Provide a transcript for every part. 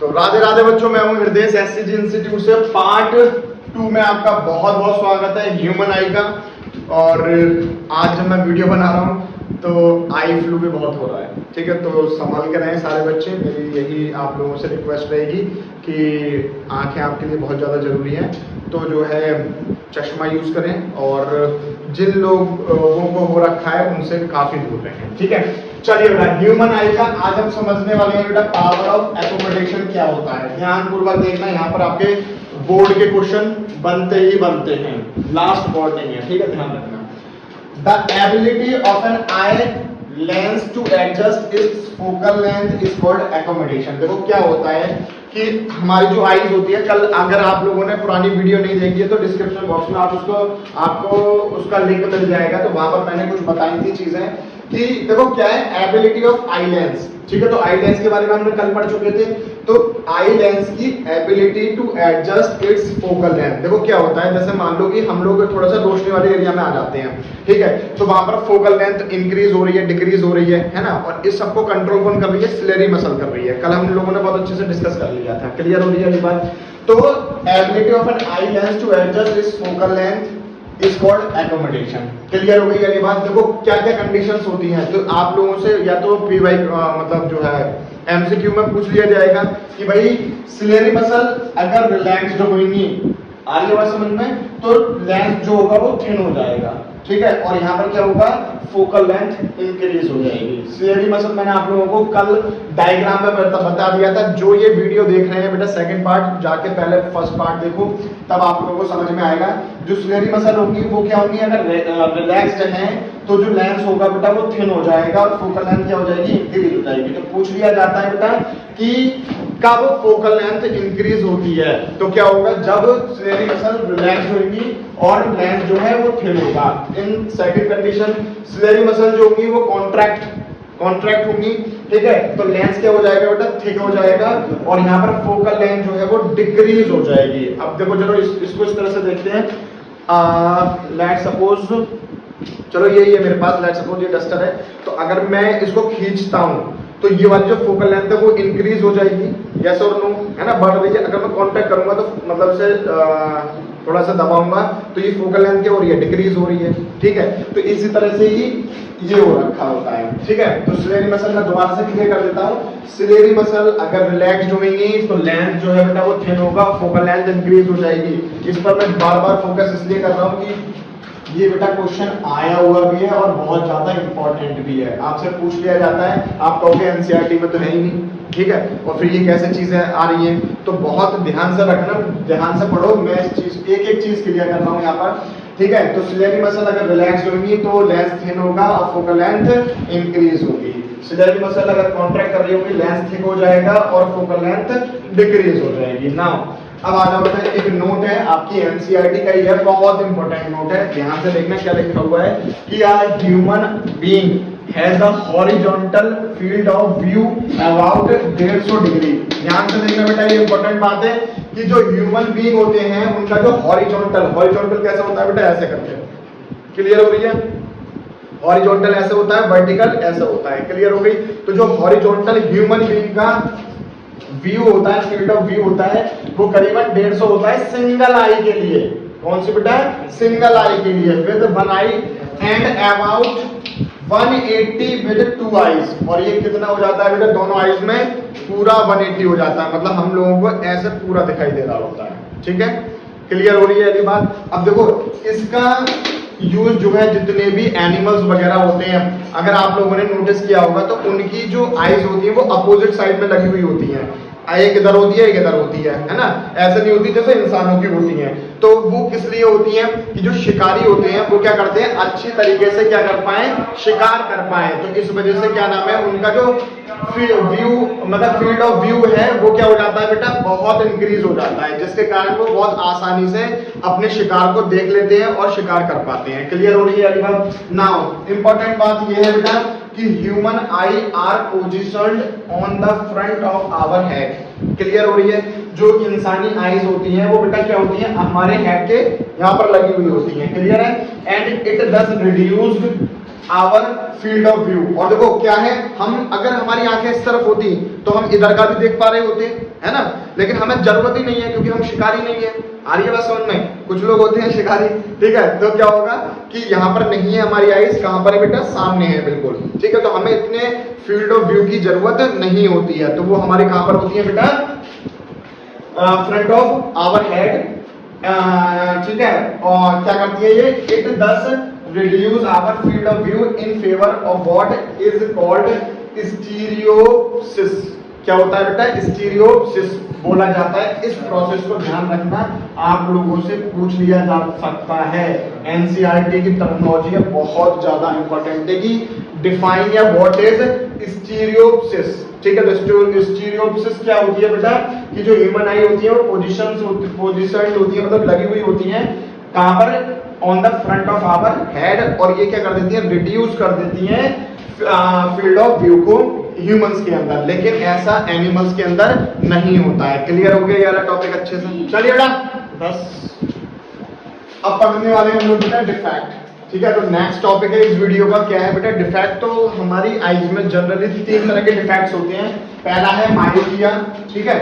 तो राधे राधे बच्चों, मैं हूं हृदय एससीजी इंस्टीट्यूट से। पार्ट 2 में आपका बहुत बहुत स्वागत है ह्यूमन आई का। और आज जब मैं वीडियो बना रहा हूं तो आई फ्लू भी बहुत हो रहा है, ठीक है। तो संभाल के रहें सारे बच्चे। मेरी यही आप लोगों से रिक्वेस्ट रहेगी कि आंखें आपके लिए बहुत ज़्यादा ज़रूरी हैं, तो जो है चश्मा यूज़ करें और जिन लोगों को हो रखा है उनसे काफ़ी दूर रहें, ठीक है। चलिए बेटा, ह्यूमन आई का आज हम समझने वाले हैं बेटा पावर ऑफ एकोमोडेशन क्या होता है। ध्यानपूर्वक देखना, यहाँ पर आपके बोर्ड के क्वेश्चन बनते ही बनते हैं, लास्ट बोर्ड नहीं है, ठीक है, ध्यान रखना। The ability of an eye lens to adjust its focal length is called accommodation. देखो क्या होता है कि हमारी जो आईज होती है, कल अगर आप लोगों ने पुरानी वीडियो नहीं देखी है तो डिस्क्रिप्शन बॉक्स में आपको उसका लिंक मिल जाएगा। तो वहां पर मैंने कुछ बताई थी चीजें कि देखो क्या है एबिलिटी ऑफ आई लेंस, ठीक है। तो आई लेंस के बारे में हमने कल पढ़ चुके थे। तो आई लेंस की ability to adjust its focal length. देखो क्या होता है, जैसे मान लो कि हम लोग थोड़ा सा रोशनी वाले एरिया में आ जाते हैं, ठीक है। तो वहां पर फोकल लेंथ इंक्रीज हो रही है, डिक्रीज हो रही है ना। और इस सबको कंट्रोल कौन कर रही है? सिलेरी मसल कर रही है। कल हम लोगों ने बहुत अच्छे से डिस्कस कर लिया था। क्लियर हो रही है ये बात? तो ability of an eye lens to adjust its focal length is called accommodation. Clear हो गई ये बात? देखो क्या क्या कंडीशंस होती हैं। तो आप लोगों से या तो पीवाई मतलब जो है एमसीक्यू में पूछ लिया जाएगा कि भाई सिलेरी मसल अगर रिलैक्स होगी, आ रही है बात समझ में, तो लेंथ जो होगा वो थिन हो जाएगा, ठीक है। और यहाँ पर क्या होगा? फोकल लेंथ इंक्रीज हो जाएगी। सिलेरी मसल मैंने आप लोगों को कल डायग्राम में बता दिया था। जो ये वीडियो देख रहे हैं बेटा सेकंड पार्ट जाके पहले फर्स्ट पार्ट देखो, तब आप लोगों को समझ में आएगा। जो सिलेरी मसल होगी वो क्या होगी? अगर रिलैक्स्ड है तो जो लेंस होगा बेटा वो थिन हो जाएगा और फोकल लेंथ क्या हो जाएगी? इंक्रीज हो जाएगी। तो पूछ लिया जाता है बेटा कि कब फोकल लेंथ इंक्रीज होती है? तो क्या होगा? जब सिलेरी मसल रिलैक्स होगी और लेंथ जो है वो थिन होगा। In second condition ciliary muscle जो होगी वो कॉन्ट्रैक्ट होगी, ठीक है। तो लेंस क्या हो जाएगा बेटा? थिक हो जाएगा और यहाँ पर फोकल लेंथ जो है वो डिक्रीज हो जाएगी। अब देखो चलो इसको इस तरह से देखते हैं। लेट सपोज, चलो ये मेरे पास लेट सपोज ये डस्टर है। तो अगर मैं इसको खींचता हूं तो ये वाली जो फोकल लेंथ है वो इंक्रीज हो जाएगी, यस और नो, है ना, बढ़ रही है। अगर मैं कांटेक्ट करूंगा तो मतलब से थोड़ा सा दबाऊंगा तो ये फोकल लेंथ क्या हो रही है? डिक्रीज हो रही है, ठीक है। तो इसी तरह से ही ये हो रखा होता है, ठीक है। तो सिलेरी मसल मैं दोबारा से क्लियर कर देता हूँ। सिलेरी मसल अगर रिलैक्स होंगी तो लेंथ जो है बेटा वो थिन होगा, फोकल लेंथ इंक्रीज हो जाएगी। इस पर मैं बार बार फोकस इसलिए कर रहा हूँ कि ये बेटा क्वेश्चन आया हुआ भी है और बहुत ज्यादा इंपॉर्टेंट भी है। आपसे पूछ लिया जाता है, आप कहोगे एनसीईआरटी में तो है ही नहीं, ठीक है। और फिर ये कैसे चीजें आ रही हैं, तो बहुत ध्यान से रखना, ध्यान से पढ़ो। मैं इस चीज एक चीज क्लियर कर रहा हूँ यहाँ पर, ठीक है। तो सिलेरी मसल अगर रिलैक्स होगी तो लेंस थिन होगा और फोकल लेंथ इंक्रीज होगी। सिलेरी मसल अगर कॉन्ट्रैक्ट कर रही होगी लेंस थिक हो जाएगा और फोकल लेंथ डिक्रीज हो जाएगी। नाउ अब आ जाओ बेटा, एक नोट है आपकी एनसीईआरटी का, ये बहुत इंपॉर्टेंट नोट है। ध्यान से देखना क्या लिखा हुआ है कि a human being has a horizontal field of view about 150 degree. ध्यान से देखना बेटा, ये इंपॉर्टेंट बात है कि जो ह्यूमन बीइंग होते हैं उनका जो हॉरिजॉन्टल कैसा होता है बेटा? ऐसे करके। क्लियर हो रही है? हॉरिजॉन्टल ऐसे होता है, वर्टिकल ऐसे होता है। क्लियर हो गई? तो जो हॉरिजॉन्टल ह्यूमन बीइंग का व्यू होता है, फील्ड ऑफ व्यू होता है, वो करीबन 150 होता है सिंगल आई के लिए। कौन सी बेटा? सिंगल आई के लिए, with one I and about 180 with two eyes. और ये कितना हो जाता है बेटा? दोनों आईज में पूरा 180 हो जाता है, मतलब हम लोगों को ऐसे पूरा दिखाई दे रहा होता है, ठीक है। क्लियर हो रही है ये बात? अब देखो इसका यूज जो है जितने भी एनिमल्स वगैरह होते हैं, अगर आप लोगों ने नोटिस किया होगा तो उनकी जो आईज होती है वो अपोजिट साइड में लगी हुई होती है। एक इधर होती है, एक इधर होती है ना। ऐसे नहीं होती जैसे इंसानों की होती है। तो वो किस लिए होती है कि जो शिकारी होते हैं वो क्या करते हैं? अच्छी तरीके से क्या कर पाए? शिकार कर पाए। तो इस वजह से क्या नाम है उनका जो व्यू मतलब फील्ड ऑफ व्यू है वो क्या हो जाता है बेटा? बहुत इंक्रीज हो जाता है, जिसके कारण वो बहुत आसानी से अपने शिकार को देख लेते हैं और शिकार कर पाते हैं। क्लियर हो रही है बात? नाउ इंपॉर्टेंट बात ये है बेटा कि human eye are positioned on the front of our head. Clear हो रही है? जो इंसानी आईज होती हैं वो बेटा क्या होती हैं? हमारे हेड के यहाँ पर लगी हुई होती हैं। क्लियर है? And it thus reduced our field of view. और देखो क्या है, हम अगर हमारी आंखें इस तरफ होती तो हम इधर का भी देख पा रहे होते, है ना, लेकिन हमें जरूरत ही नहीं है क्योंकि हम शिकारी नहीं है। आ रही है बात समझ में? कुछ लोग होते हैं शिकारी, ठीक है, तो क्या होगा कि यहाँ पर नहीं है हमारी आईज, कहाँ पर है बेटा? सामने है, बिल्कुल ठीक है। तो हमें इतने फील्ड ऑफ व्यू की जरूरत नहीं होती है, तो वो हमारे कहाँ पर होती है बेटा? फ्रंट ऑफ आवर हेड, ठीक है। और क्या करती है ये? इट दस reduce our field of view in favor of what is called stereopsis। क्या होता है बेटा? स्टीरियोप्सिस बोला जाता है। इस प्रोसेस को ध्यान रखना, आप लोगों से पूछ लिया जा सकता है। एनसीईआरटी की टर्मिनोलॉजी है, बहुत ज्यादा इंपॉर्टेंट है कि डिफाइन या व्हाट इज स्टीरियोप्सिस, ठीक है। तो स्टीरियोप्सिस क्या होती है बेटा? कि जो ह्यूमन आई होती है वो पोजीशन होती है, मतलब लगी हुई होती है कहां पर? On the front of our head. और ये क्या कर देती है? रिड्यूस कर देती है फील्ड ऑफ व्यू को ह्यूमंस के अंदर, लेकिन ऐसा एनिमल्स के अंदर नहीं होता है। क्लियर हो गया यार टॉपिक अच्छे से? चलिए बेटा बस अब पढ़ने वाले हम लोग बेटा डिफेक्ट, ठीक है। तो नेक्स्ट टॉपिक है इस वीडियो का, क्या है बेटा? डिफेक्ट। तो हमारी आईज में जनरली 3 तरह के डिफेक्ट्स होते हैं। पहला है मायोपिया, ठीक है।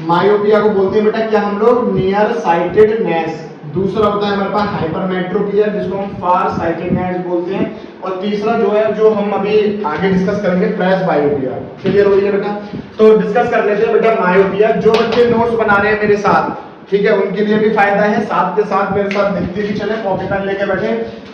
मायोपिया को बोलते हैं बेटा क्या हम लोग? Near sightedness. दूसरा होता है हमारे पास हाइपरमेट्रोपिया, जिसको हम फार साइटेडनेस बोलते हैं। और तीसरा जो है, जो हम अभी आगे डिस्कस करेंगे, प्रेसबायोपिया। क्लियर हो रही है बेटा? तो डिस्कस कर लेते हैं बेटा मायोपिया। जो बच्चे नोट्स बना रहे हैं मेरे साथ, ठीक है, उनके लिए भी फायदा है, साथ के साथ मेरे साथ देखते भी चले, कॉपी पेन लेके बैठे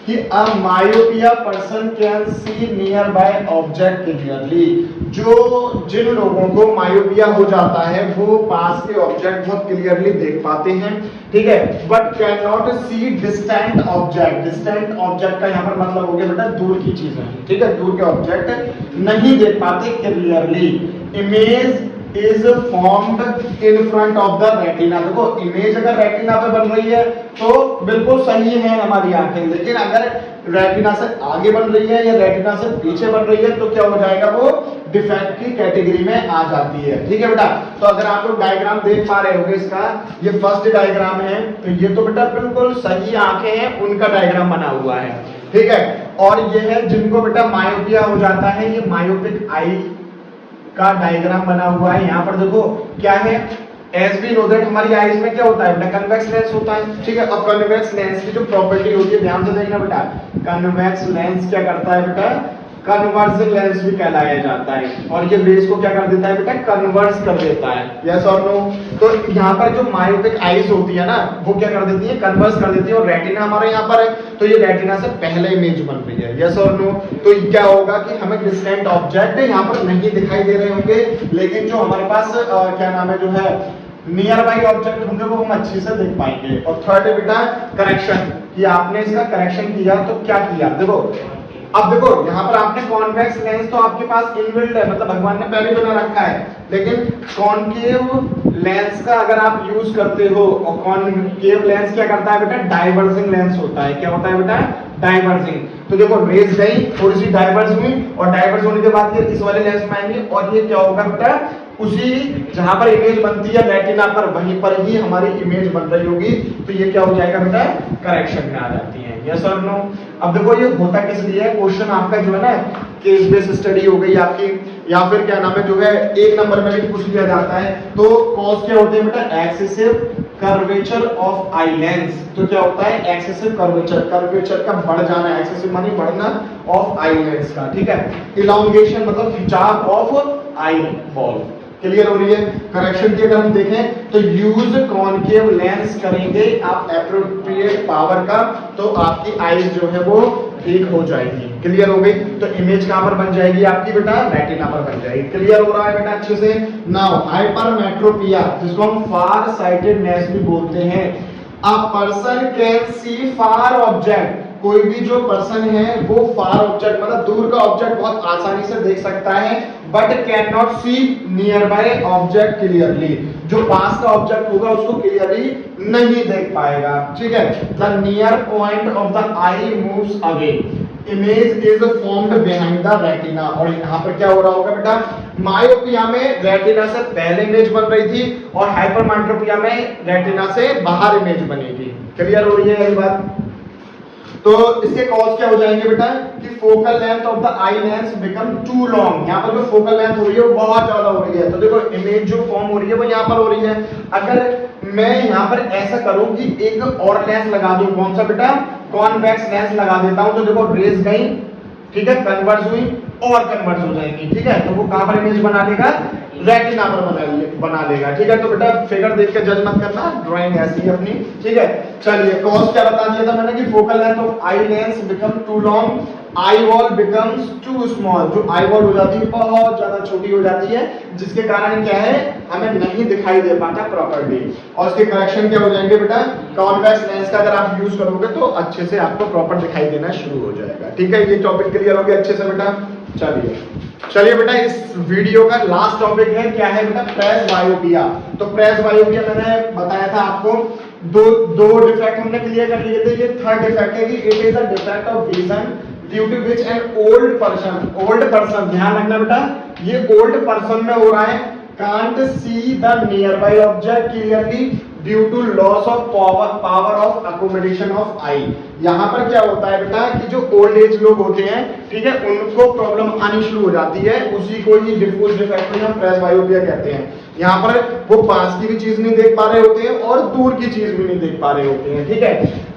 कि a myopia person can see near by object clearly. जो जिन लोगों को मायोपिया हो जाता है वो पास के ऑब्जेक्ट बहुत क्लियरली देख पाते हैं, ठीक है, but can not see distant object. Distant object का यहाँ पर मतलब हो गया बेटा दूर की चीजें, ठीक है, दूर के ऑब्जेक्ट नहीं देख पाते clearly. Image is formed in front of the retina. देखो इमेज अगर रेटिना पे बन रही है तो बिल्कुल सही है हमारी आंखें, लेकिन अगर रेटिना से आगे बन रही है या रेटिना से पीछे बन रही है तो क्या हो जाएगा? वो डिफेक्ट की कैटेगरी में आ जाती है, ठीक है बेटा। तो अगर आप लोग डायग्राम देख पा रहे होंगे इसका, ये फर्स्ट डायग्राम है, तो ये तो बेटा बिल्कुल सही आंखें हैं, उनका डायग्राम बना हुआ है, ठीक है। और ये है जिनको बेटा मायोपिया हो जाता है, ये मायोपिक आई का डायग्राम बना हुआ है। यहाँ पर देखो क्या है, एज वी नो दैट हमारी आईज में क्या होता है बेटा? कन्वेक्स लेंस होता है, ठीक है। अब कन्वेक्स लेंस की जो प्रॉपर्टी होती है ध्यान से देखना बेटा, कन्वेक्स लेंस क्या करता है बेटा? कन्वर्जन लेंस भी कहलाया जाता है। और ये रेज को क्या कर देता है बेटा? कन्वर्स कर देता है, यस और नो? तो यहाँ पर जो मायोपिक आईज होती है ना, वो क्या कर देती है? कन्वर्स कर देती है। और रेटिना हमारे यहाँ पर है, तो ये रेटिना से पहले इमेज बन रही है, यस और नो? तो क्या होगा कि हमें डिस्टेंट ऑब्जेक्ट यहाँ पर नहीं दिखाई दे रहे होंगे, लेकिन जो हमारे पास क्या नाम है, जो है नियर बाई ऑब्जेक्ट होंगे वो हम अच्छे से देख पाएंगे। और थर्ड है बेटा करेक्शन, कि आपने इसका करेक्शन किया तो क्या किया? देखो अब देखो यहाँ पर आपने कॉन्वेक्स लेंस तो आपके पास इनबिल्ट है, मतलब भगवान ने पहले बना रखा है, लेकिन कॉनकेव लेंस का अगर आप यूज करते हो, और कॉनकेव लेंस क्या करता है बेटा? डाइवर्जिंग लेंस होता है। क्या होता है बेटा? डाइवर्जिंग। तो देखो रेज गई, थोड़ी सी डाइवर्स हुई, और डाइवर्स होने के बाद ये इस वाले लेंस में आएंगे, और ये क्या होगा बेटा? उसी जहां पर इमेज बनती है रेटिना पर, वहीं पर ही हमारी इमेज बन रही होगी, तो ये क्या हो जाएगा बेटा? करेक्शन में आ जाती है, यस और नो? अब देखो ये होता किस लिए? क्वेश्चन आपका जो है ना, केस बेस्ड स्टडी हो गई आपकी, या फिर क्या नाम है जो है 1 नंबर में भी पूछ लिया जाता है, तो कॉज क्या होते हैं बेटा? Excessive curvature of eye lens. तो क्या होता है? एक्सेसिव कर्वेचर, कर्वेचर का बढ़ जाना, एक्सेसिव मानी बढ़ना, ऑफ आई लेंस का, ठीक है। इलॉन्गेशन मतलब खिंचाव ऑफ आई बॉल। क्लियर हो रही है? करेक्शन की अगर हम देखें तो यूज कॉनकेव लेंस करेंगे आप एप्रोप्रिएट पावर का, तो आपकी आईज जो है वो ठीक हो जाएगी। क्लियर हो गई? तो इमेज कहां पर बन जाएगी आपकी बेटा? रेटिना पर बन जाएगी। क्लियर हो रहा है बेटा अच्छे से? नाउ हाइपरमेट्रोपिया, जिसको हम फार साइटेडनेस भी बोलते हैं। A person can C far object, कोई भी जो पर्सन है वो फार ऑब्जेक्ट मतलब दूर का ऑब्जेक्ट बहुत आसानी से देख सकता है, but can not see near by object clearly. जो पास का ऑब्जेक्ट होगा उसको क्लियरली नहीं देख पाएगा, ठीक है। The near point of the I moves away, image is formed behind the retina. और यहाँ पर क्या हो रहा होगा बेटा? मायोपिया में रेटिना से पहले इमेज बन रही थी, और हाइपरमेट्रोपिया में रेटिना से बाहर इमेज बनेगी। क्लियर हो रही है ये बात? तो इसके कॉज क्या हो जाएंगे बेटा कि focal length of the eye lens become too long. यहाँ पर जो फोकल लेंथ हो रही है वो बहुत ज्यादा हो रही है, तो देखो इमेज जो फॉर्म हो रही है वो यहाँ पर हो रही है। अगर मैं यहाँ पर ऐसा करूं कि एक और लेंस लगा दूं, कौन सा बेटा, कॉन्वेक्स लेंस लगा देता हूं, तो देखो रेज गई, ठीक है, कन्वर्ज हुई और कन्वर्ज हो जाएंगी, ठीक है, तो वो कहां पर इमेज बना लेगा, रेटिना पर बना लेगा, ठीक है। तो बेटा फिगर देख के जज मत करना, ड्राइंग ऐसी है अपनी, ठीक है। चलिए कॉज क्या बता दिया था मैंने कि focal length of eye lens become too long, eye wall becomes too small, जो आई वॉल हो जाती है बहुत ज्यादा छोटी हो जाती है, जिसके कारण क्या है, हमें नहीं दिखाई दे पाता प्रॉपर्ली। और इसके करेक्शन क्या हो जाएंगे बेटा, कॉन्वेक्स लेंस का अगर आप यूज करोगे तो अच्छे से आपको प्रॉपर दिखाई देना शुरू हो जाएगा, ठीक है। ये टॉपिक क्लियर हो गया अच्छे से बेटा। चलिए बेटा इस वीडियो का लास्ट टॉपिक है, क्या है बेटा, प्रेस बायोपिया। तो प्रेस बायोपिया मैंने बताया था आपको, दो डिफेक्ट हमने क्लियर कर लिए थे। ये थर्ड डिफेक्ट है कि it is a defect of vision due to which an old person, ध्यान रखना बेटा, ये ओल्ड पर्सन में हो रहा है, can't see the nearby object clearly due to loss of power of accommodation of eye. यहाँ पर क्या होता है बेटा कि जो ओल्ड एज लोग होते हैं, ठीक है, उनको प्रॉब्लम आनी शुरू हो जाती है, उसी को ही डिफ्यूज डिफेक्ट में हम प्रेस बायोपिया कहते हैं। यहाँ पर वो पास की भी चीज नहीं देख पा रहे होते हैं और दूर की चीज भी नहीं देख पा रहे होते हैं, ठीक है।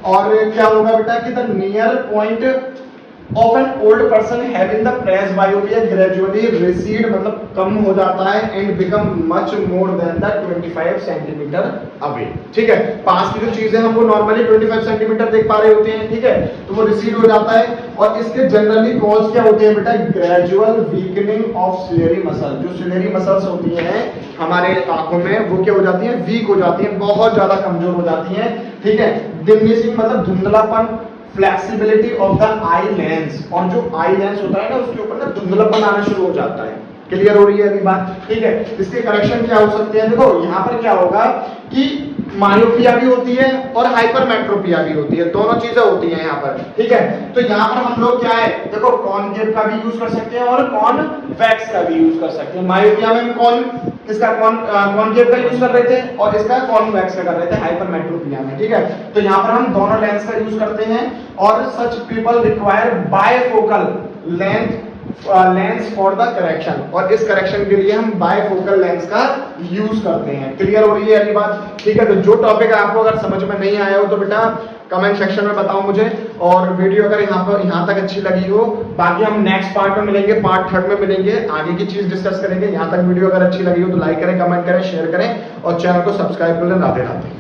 और क्या होगा बेटा कि the near point of an old person having the press myopia gradually recede, मतलब कम हो जाता है and become much more than the 25 centimetre away, ठीक है। पास की जो चीजें हम वो नॉर्मली 25 सेंटीमीटर देख पा रहे होते हैं, ठीक है, तो वो रिसीड हो जाता है। और इसके जनरली कॉज क्या होते हैं बेटा, gradual weakening of ciliary muscle. जो सिलेरी मसल्स होती हैं हमारे आंखों में वो क्या हो जाती है, वीक हो जाती है, बहुत ज्यादा कमजोर हो जाती है, ठीक है। डिमिनिशिंग मतलब धुंधलापन, flexibility of the eye lens, और जो आई लेंस होता है ना उसके ऊपर ना धुंधलापन आना शुरू हो जाता है। क्लियर हो रही है अभी बात, ठीक है। इसके करेक्शन क्या हो सकते हैं, देखो यहाँ पर क्या होगा कि मायोपिया भी होती है और हाइपरमेट्रोपिया भी होती है, दोनों चीजें होती हैं यहाँ पर, ठीक है। तो यहाँ पर हम लोग क्या है, देखो कॉनकेव का भी यूज कर सकते हैं और कॉन्वेक्स का भी यूज कर सकते हैं। मायोपिया में इसका कॉनकेव का यूज कर रहे थे और इसका कॉन्वेक्स का कर रहे थे हाइपरमेट्रोपिया में, ठीक है। तो यहाँ पर हम दोनों लेंस का यूज करते हैं और such people require bifocal lens for the correction, और इस करेक्शन के लिए हम बायफोकल लेंस का यूज करते हैं। क्लियर हो रही है अगली बात, ठीक है। तो जो टॉपिक आपको अगर समझ में नहीं आया हो तो बेटा कमेंट सेक्शन में बताओ मुझे, और वीडियो अगर यहाँ तक अच्छी लगी हो, बाकी हम नेक्स्ट पार्ट में मिलेंगे, पार्ट 3 में मिलेंगे, आगे की चीज डिस्कस करेंगे। यहाँ तक वीडियो अगर अच्छी लगी हो तो लाइक करें, कमेंट करें, शेयर करें और चैनल को सब्सक्राइब कर लें। राधे राधे।